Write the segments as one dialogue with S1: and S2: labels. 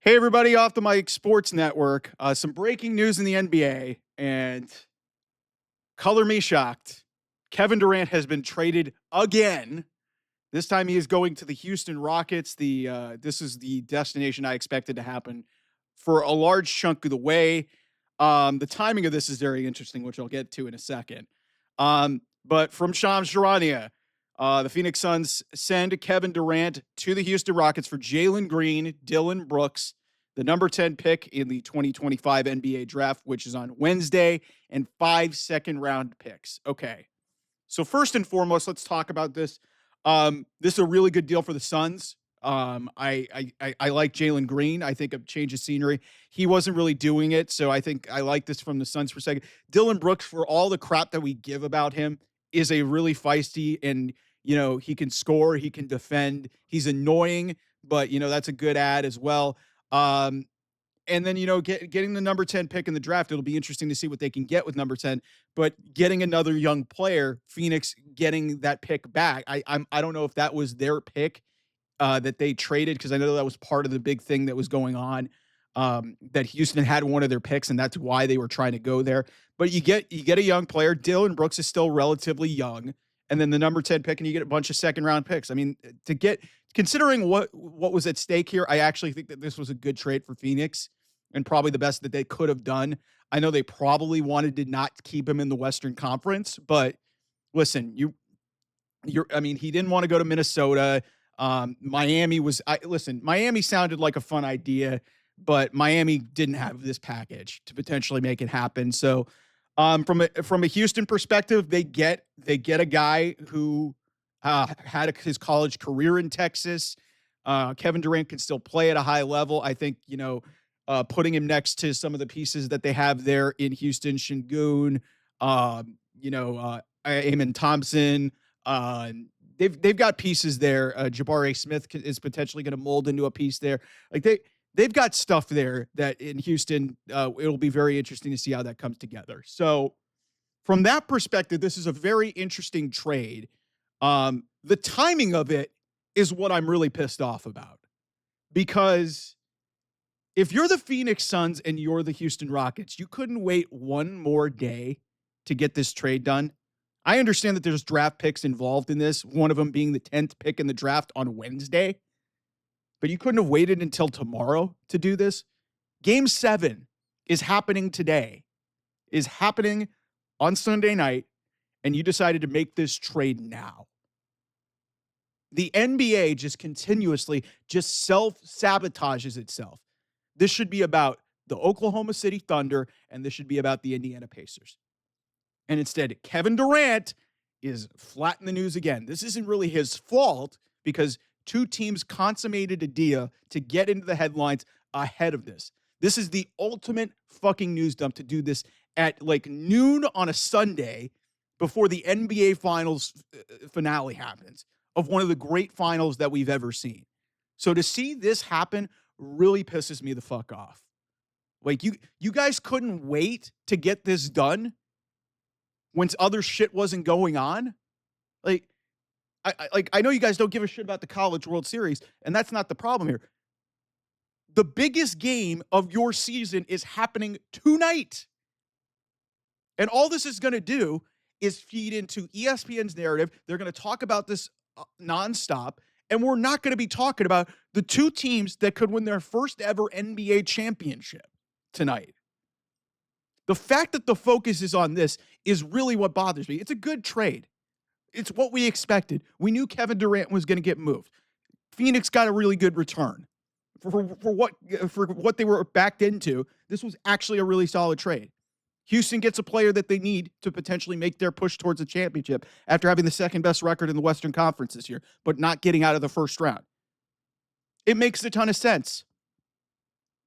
S1: Hey, everybody, off the Mike Sports Network. Some breaking news in the NBA, and color me shocked. Kevin Durant has been traded again. This time he is going to the Houston Rockets. This is the destination I expected to happen for a large chunk of the way. The timing of this is very interesting, which I'll get to in a second. But from Shams Charania, the Phoenix Suns send Kevin Durant to the Houston Rockets for Jalen Green, Dylan Brooks, the number 10 pick in the 2025 NBA draft, which is on Wednesday, and 5 second-round picks. Okay. So first and foremost, let's talk about this. This is a really good deal for the Suns. I like Jalen Green. I think a change of scenery. He wasn't really doing it, so I think I like this from the Suns perspective. Dylan Brooks, for all the crap that we give about him, is a really feisty and he can score, he can defend. He's annoying, but that's a good ad as well. Um, and then getting the number 10 pick in the draft, it'll be interesting to see what they can get with number 10. But getting another young player, Phoenix getting that pick back, I don't know if that was their pick that they traded, because I know that was part of the big thing that was going on, that Houston had one of their picks, and that's why they were trying to go there. But you get a young player. Dylan Brooks is still relatively young, and then the number 10 pick, and you get a bunch of second round picks. I mean, considering what was at stake here, I actually think that this was a good trade for Phoenix, and probably the best that they could have done. I know they probably wanted to not keep him in the Western Conference, but listen, he didn't want to go to Minnesota. Miami sounded like a fun idea, but Miami didn't have this package to potentially make it happen. So, from a Houston perspective, they get a guy who had his college career in Texas. Kevin Durant can still play at a high level. I think putting him next to some of the pieces that they have there in Houston, Şengün, Amen Thompson. They've got pieces there. Jabari Smith is potentially going to mold into a piece there. Like they've got stuff there that in Houston, it'll be very interesting to see how that comes together. So from that perspective, this is a very interesting trade. The timing of it is what I'm really pissed off about, because if you're the Phoenix Suns and you're the Houston Rockets, you couldn't wait one more day to get this trade done. I understand that there's draft picks involved in this, one of them being the 10th pick in the draft on Wednesday, but you couldn't have waited until tomorrow to do this. Game 7 is happening today, is happening on Sunday night, and you decided to make this trade now. The NBA just continuously just self-sabotages itself. This should be about the Oklahoma City Thunder, and this should be about the Indiana Pacers. And instead, Kevin Durant is flat in the news again. This isn't really his fault, because two teams consummated a deal to get into the headlines ahead of this. This is the ultimate fucking news dump to do this at like noon on a Sunday before the NBA Finals finale happens, of one of the great finals that we've ever seen. So to see this happen really pisses me the fuck off. Like you guys couldn't wait to get this done when other shit wasn't going on. Like I know you guys don't give a shit about the College World Series, and that's not the problem here. The biggest game of your season is happening tonight. And all this is going to do is feed into ESPN's narrative. They're going to talk about this nonstop, and we're not going to be talking about the two teams that could win their first ever NBA championship tonight. The fact that the focus is on this is really what bothers me. It's a good trade. It's what we expected. We knew Kevin Durant was going to get moved. Phoenix got a really good return for what they were backed into. This was actually a really solid trade. Houston gets a player that they need to potentially make their push towards a championship after having the second best record in the Western Conference this year, but not getting out of the first round. It makes a ton of sense.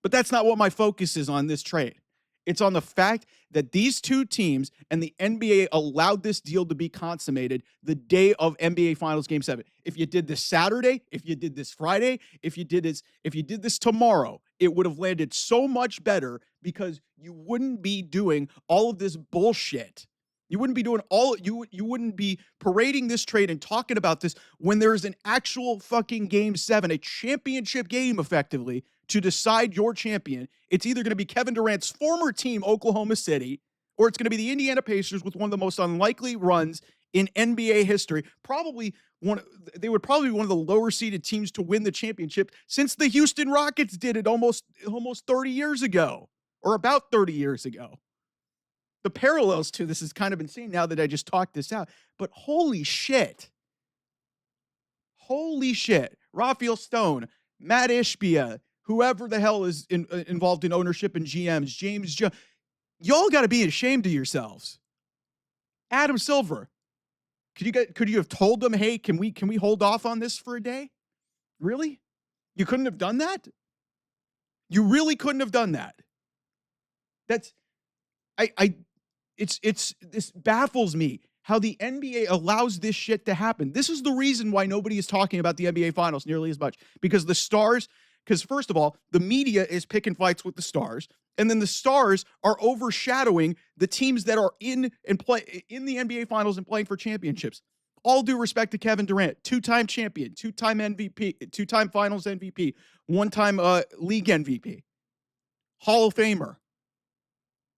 S1: But that's not what my focus is on this trade. It's on the fact that these two teams and the NBA allowed this deal to be consummated the day of NBA Finals Game 7. If you did this Saturday, if you did this Friday, if you did this tomorrow, it would have landed so much better, because you wouldn't be doing all of this bullshit You wouldn't be doing all you wouldn't be parading this trade and talking about this when there's an actual fucking game 7, a championship game effectively to decide your champion. It's either going to be Kevin Durant's former team Oklahoma City or it's going to be the Indiana Pacers with one of the most unlikely runs in NBA history. They would probably be one of the lower seeded teams to win the championship since the Houston Rockets did it almost 30 years ago or about 30 years ago. The parallels to this is kind of insane now that I just talked this out. But holy shit. Holy shit. Raphael Stone, Matt Ishbia, whoever the hell is involved in ownership and GMs, James Jones, y'all got to be ashamed of yourselves. Adam Silver, could you have told them, hey, can we hold off on this for a day? Really? You couldn't have done that? You really couldn't have done that. This baffles me how the NBA allows this shit to happen. This is the reason why nobody is talking about the NBA finals nearly as much, because first of all, the media is picking fights with the stars, and then the stars are overshadowing the teams that are in the NBA finals and playing for championships. All due respect to Kevin Durant, two-time champion, two-time MVP, two-time finals MVP, one-time league MVP, Hall of Famer.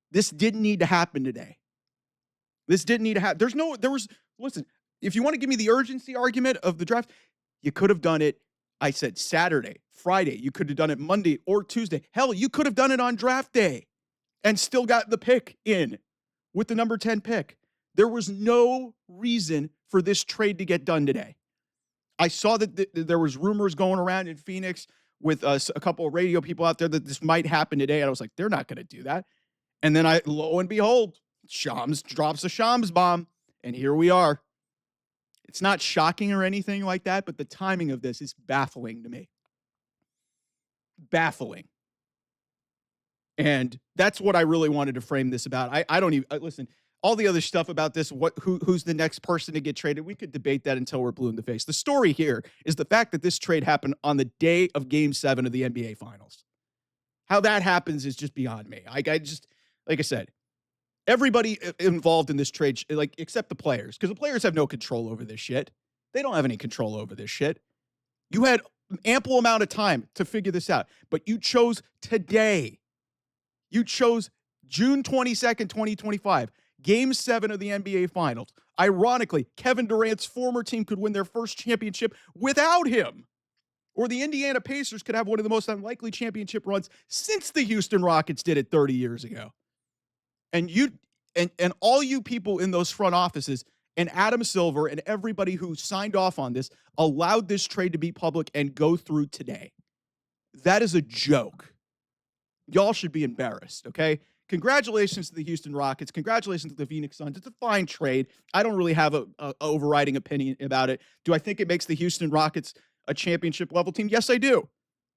S1: This didn't need to happen today. This didn't need to happen. Listen, if you want to give me the urgency argument of the draft, you could have done it, I said Saturday, Friday. You could have done it Monday or Tuesday. Hell, you could have done it on draft day and still got the pick in with the number 10 pick. There was no reason for this trade to get done today. I saw that there was rumors going around in Phoenix with a couple of radio people out there that this might happen today. And I was like, they're not going to do that. And then lo and behold, Shams drops a Shams bomb, and here we are. It's not shocking or anything like that, but the timing of this is baffling to me. Baffling. And that's what I really wanted to frame this about. I don't even listen. All the other stuff about this, who's the next person to get traded, we could debate that until we're blue in the face. The story here is the fact that this trade happened on the day of Game 7 of the NBA Finals. How that happens is just beyond me. Like I said, everybody involved in this trade, except the players, because the players have no control over this shit. They don't have any control over this shit. You had ample amount of time to figure this out, but you chose today. You chose June 22nd, 2025, Game 7 of the NBA Finals. Ironically, Kevin Durant's former team could win their first championship without him. Or the Indiana Pacers could have one of the most unlikely championship runs since the Houston Rockets did it 30 years ago. And all you people in those front offices and Adam Silver and everybody who signed off on this allowed this trade to be public and go through today. That is a joke. Y'all should be embarrassed, okay? Congratulations to the Houston Rockets. Congratulations to the Phoenix Suns. It's a fine trade. I don't really have a overriding opinion about it. Do I think it makes the Houston Rockets a championship level team? Yes, I do.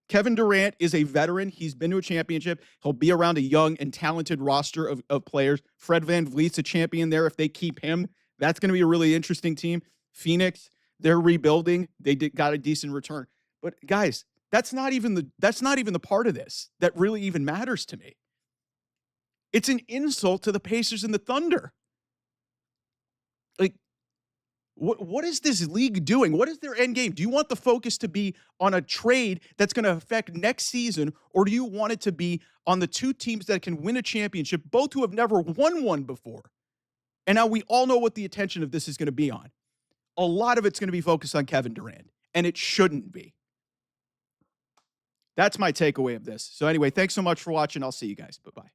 S1: Kevin Durant is a veteran. He's been to a championship. He'll be around a young and talented roster of players. Fred VanVleet's a champion there. If they keep him, that's going to be a really interesting team. Phoenix, they're rebuilding. They got a decent return. But guys, that's not even the part of this that really even matters to me. It's an insult to the Pacers and the Thunder. Like, what is this league doing? What is their end game? Do you want the focus to be on a trade that's going to affect next season, or do you want it to be on the two teams that can win a championship, both who have never won one before? And now we all know what the attention of this is going to be on. A lot of it's going to be focused on Kevin Durant, and it shouldn't be. That's my takeaway of this. So anyway, thanks so much for watching. I'll see you guys. Bye-bye.